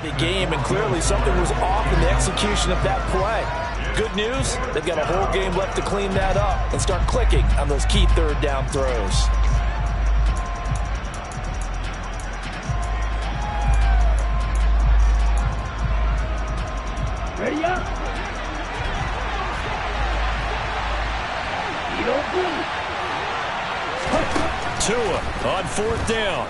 The game, and clearly something was off in the execution of that play. Good news, they've got a whole game left to clean that up and start clicking on those key third down throws. Ready up. Tua on fourth down.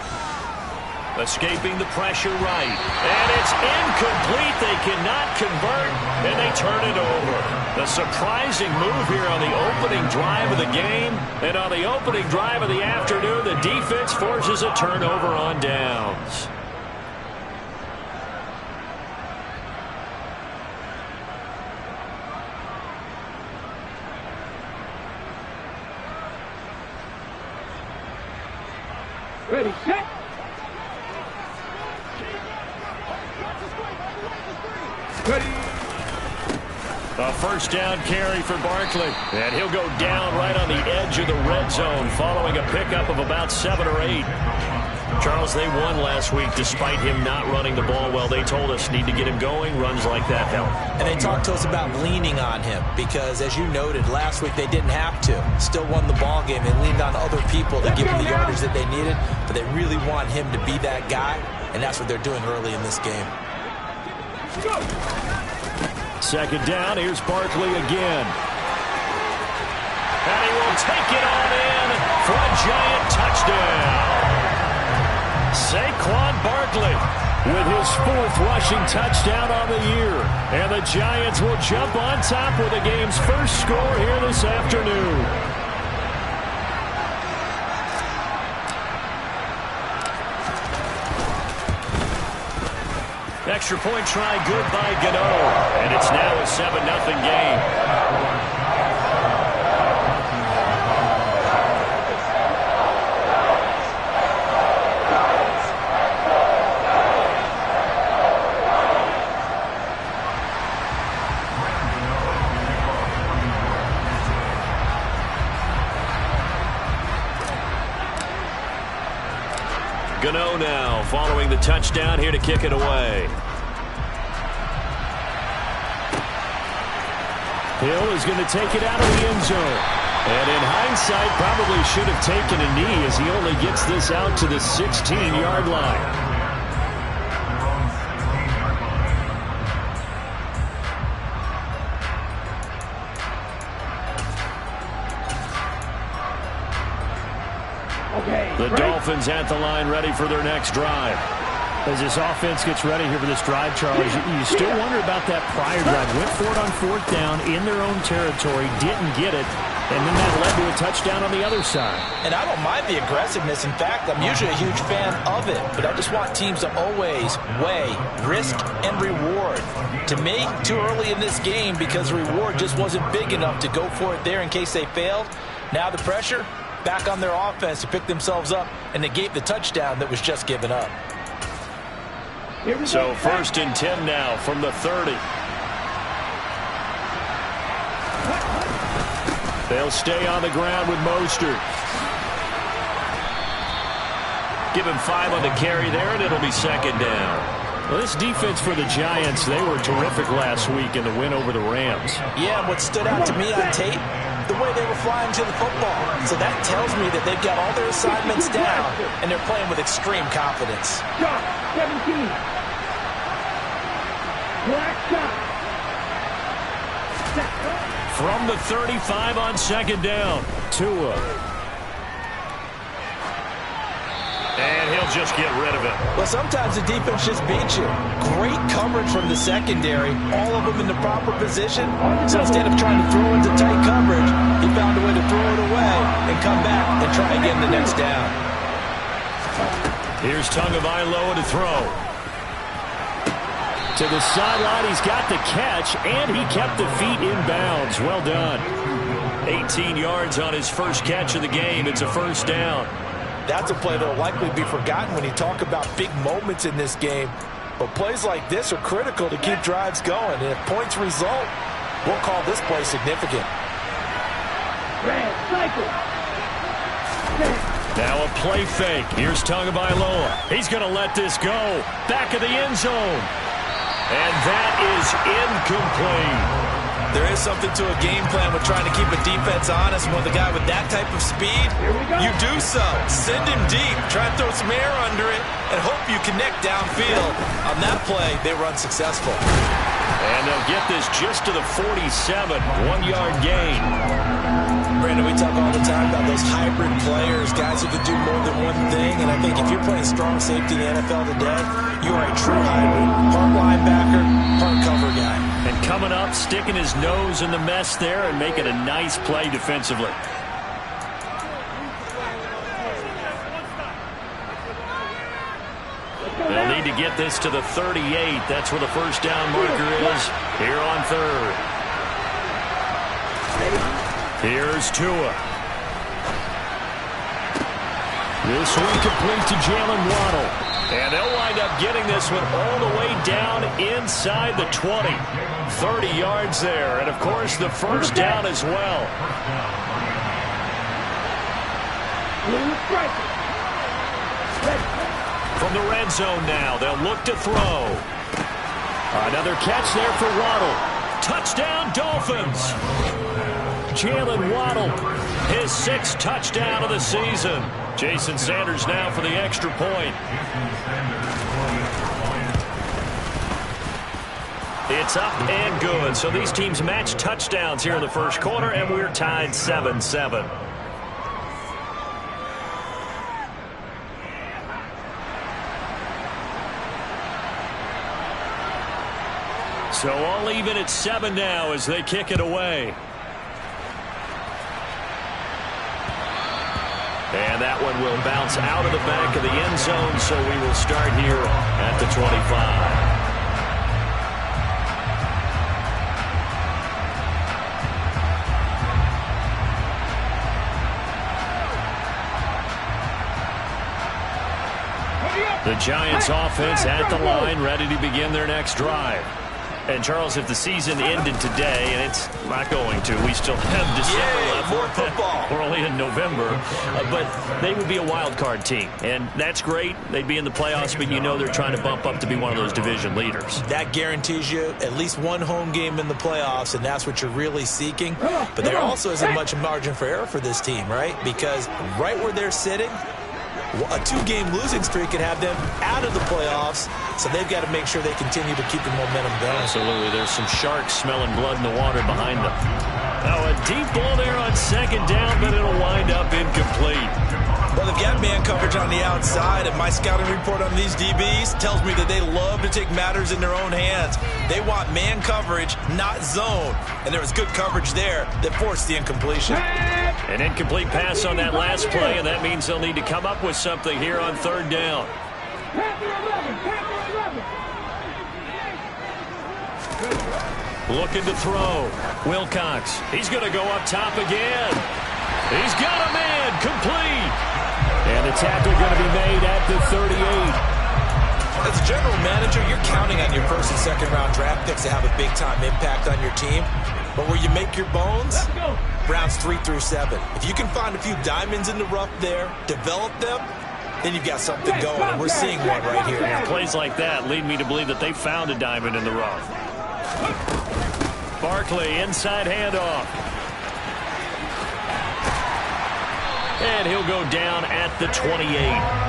Escaping the pressure right. And it's incomplete. They cannot convert, and they turn it over. A surprising move here on the opening drive of the game. And on the opening drive of the afternoon, the defense forces a turnover on downs. Ready, set. Ready. A first down carry for Barkley. And he'll go down right on the edge of the red zone following a pickup of about 7 or 8. Charles, they won last week despite him not running the ball well. They told us need to get him going. Runs like that help. And they talked to us about leaning on him because, as you noted, last week they didn't have to. Still won the ball game. They leaned on other people to give them the yardage that they needed, but they really want him to be that guy, and that's what they're doing early in this game. Second down, here's Barkley again. And he will take it on in for a Giant touchdown. Saquon Barkley with his 4th rushing touchdown on the year. And the Giants will jump on top with the game's first score here this afternoon. Extra point try good by Gano. And it's now a 7-0 game. Gano now following the touchdown here to kick it away. Hill is going to take it out of the end zone. And in hindsight, probably should have taken a knee as he only gets this out to the 16-yard line. The Dolphins at the line ready for their next drive. As this offense gets ready here for this drive, Charles, you still wonder about that prior drive. Went for it on 4th down in their own territory, didn't get it, and then that led to a touchdown on the other side. And I don't mind the aggressiveness. In fact, I'm usually a huge fan of it, but I just want teams to always weigh risk and reward. To me, too early in this game because the reward just wasn't big enough to go for it there in case they failed. Now the pressure back on their offense to pick themselves up and negate the touchdown that was just given up. So 1st and 10 now from the 30. They'll stay on the ground with Mostert. Give him 5 on the carry there, and it'll be 2nd down. Well, this defense for the Giants, they were terrific last week in the win over the Rams. Yeah, what stood out to me on tape, the way they were flying to the football. So that tells me that they've got all their assignments down, and they're playing with extreme confidence. 17. From the 35 on 2nd down, Tua. And he'll just get rid of it. Well, sometimes the defense just beats you. Great coverage from the secondary, all of them in the proper position. So instead of trying to throw into tight coverage, he found a way to throw it away and come back and try again the next down. Here's Tagovailoa to throw. To the sideline, he's got the catch, and he kept the feet in bounds. Well done. 18 yards on his first catch of the game. It's a 1st down. That's a play that will likely be forgotten when you talk about big moments in this game. But plays like this are critical to keep drives going. And if points result, we'll call this play significant. Red, cycle. Now a play fake. Here's Tagovailoa. He's going to let this go. Back of the end zone. And that is incomplete. There is something to a game plan with trying to keep a defense honest. When the guy with that type of speed, you do so. Send him deep. Try and throw some air under it and hope you connect downfield. On that play, they were unsuccessful. And they'll get this just to the 47. 1-yard gain. Brandon, we talk all the time about those hybrid players, guys who can do more than one thing. And I think if you're playing strong safety in the NFL today, you are a true hybrid. Part linebacker, part cover guy. And coming up, sticking his nose in the mess there and making a nice play defensively. They'll need to get this to the 38. That's where the first down marker is here on third. Here's Tua. This one complete to Jalen Waddle. And they'll wind up getting this one all the way down inside the 20. 30 yards there. And, of course, the first down as well. From the red zone now, they'll look to throw. Another catch there for Waddle. Touchdown, Dolphins. Jalen Waddle, his 6th touchdown of the season. Jason Sanders now for the extra point. It's up and good. So these teams match touchdowns here in the first quarter, and we're tied 7-7. So all even at 7 now as they kick it away. And that one will bounce out of the back of the end zone, so we will start here at the 25. The Giants offense at the line, ready to begin their next drive. And, Charles, if the season ended today, and it's not going to, we still have December left. More football. We're only in November. But they would be a wild card team. And that's great. They'd be in the playoffs, but you know they're trying to bump up to be one of those division leaders. That guarantees you at least one home game in the playoffs, and that's what you're really seeking. But there also isn't much margin for error for this team, right? Because right where they're sitting, a 2-game losing streak could have them out of the playoffs, so they've got to make sure they continue to keep the momentum going. Absolutely. There's some sharks smelling blood in the water behind them. Now a deep ball there on 2nd down, but it'll wind up incomplete. Well, they've got man coverage on the outside, and my scouting report on these DBs tells me that they love to take matters in their own hands. They want man coverage, not zone. And there was good coverage there that forced the incompletion. An incomplete pass on that last play, and that means they'll need to come up with something here on 3rd down. Looking to throw. Wilcox. He's going to go up top again. He's got a man. Complete. And the tackle going to be made at the 38. As a general manager, you're counting on your 1st and 2nd round draft picks to have a big-time impact on your team. But where you make your bones, rounds 3 through 7. If you can find a few diamonds in the rough there, develop them, then you've got something going. And we're seeing one right here. And plays like that lead me to believe that they found a diamond in the rough. Barkley, inside handoff. And he'll go down at the 28.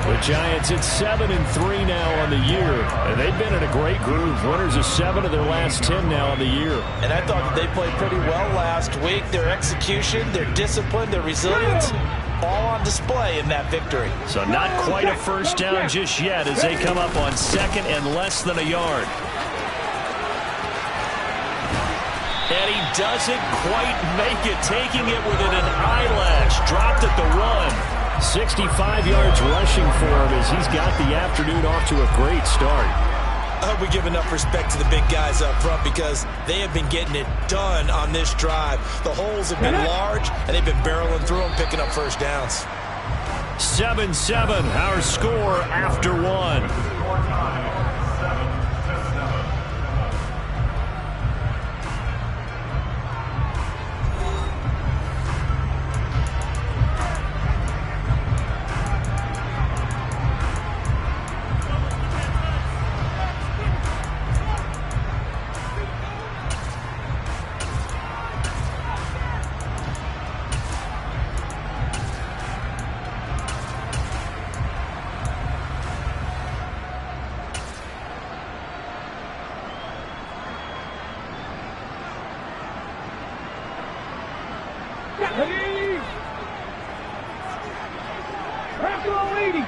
The Giants at 7-3 now on the year. And they've been in a great groove. Winners of 7 of their last 10 now on the year. And I thought that they played pretty well last week. Their execution, their discipline, their resilience, all on display in that victory. So not quite a first down just yet as they come up on 2nd and less than a yard. And he doesn't quite make it, taking it within an eyelash. Dropped at the 1. 65 yards rushing for him as he's got the afternoon off to a great start. I hope we give enough respect to the big guys up front because they have been getting it done on this drive. The holes have been large, and they've been barreling through them, picking up first downs. 7-7, our score after 1. Ready. Pass on, lady.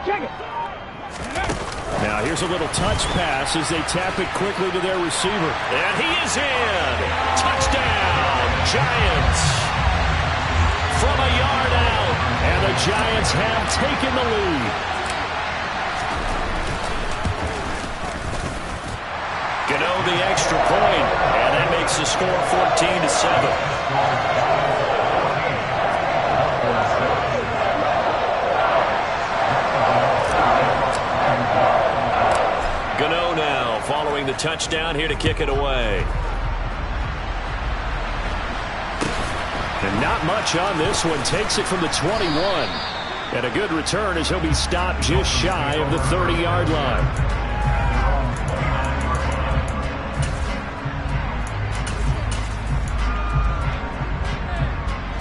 Check it. Now here's a little touch pass as they tap it quickly to their receiver. And he is in. Touchdown, Giants. From a yard out. And the Giants have taken the lead. Gano the extra point, and that makes the score 14-7. Gano now following the touchdown here to kick it away. And not much on this one. Takes it from the 21. And a good return as he'll be stopped just shy of the 30-yard line.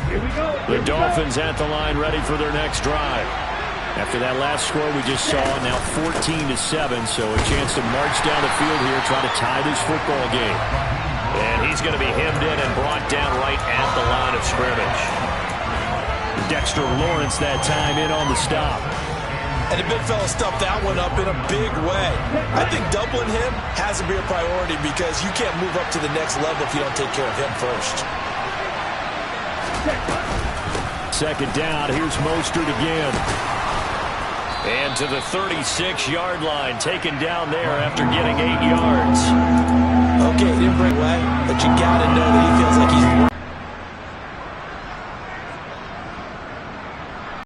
Here we go. The Dolphins at the line ready for their next drive. After that last score we just saw, now 14-7, so a chance to march down the field here, try to tie this football game. And he's going to be hemmed in and brought down right at the line of scrimmage. Dexter Lawrence that time in on the stop. And the big fella stuffed that one up in a big way. I think doubling him has to be a priority because you can't move up to the next level if you don't take care of him first. Second down, here's Mostert again. And to the 36-yard line, taken down there after getting 8 yards. Okay, he didn't break away, but you got to know that he feels like he's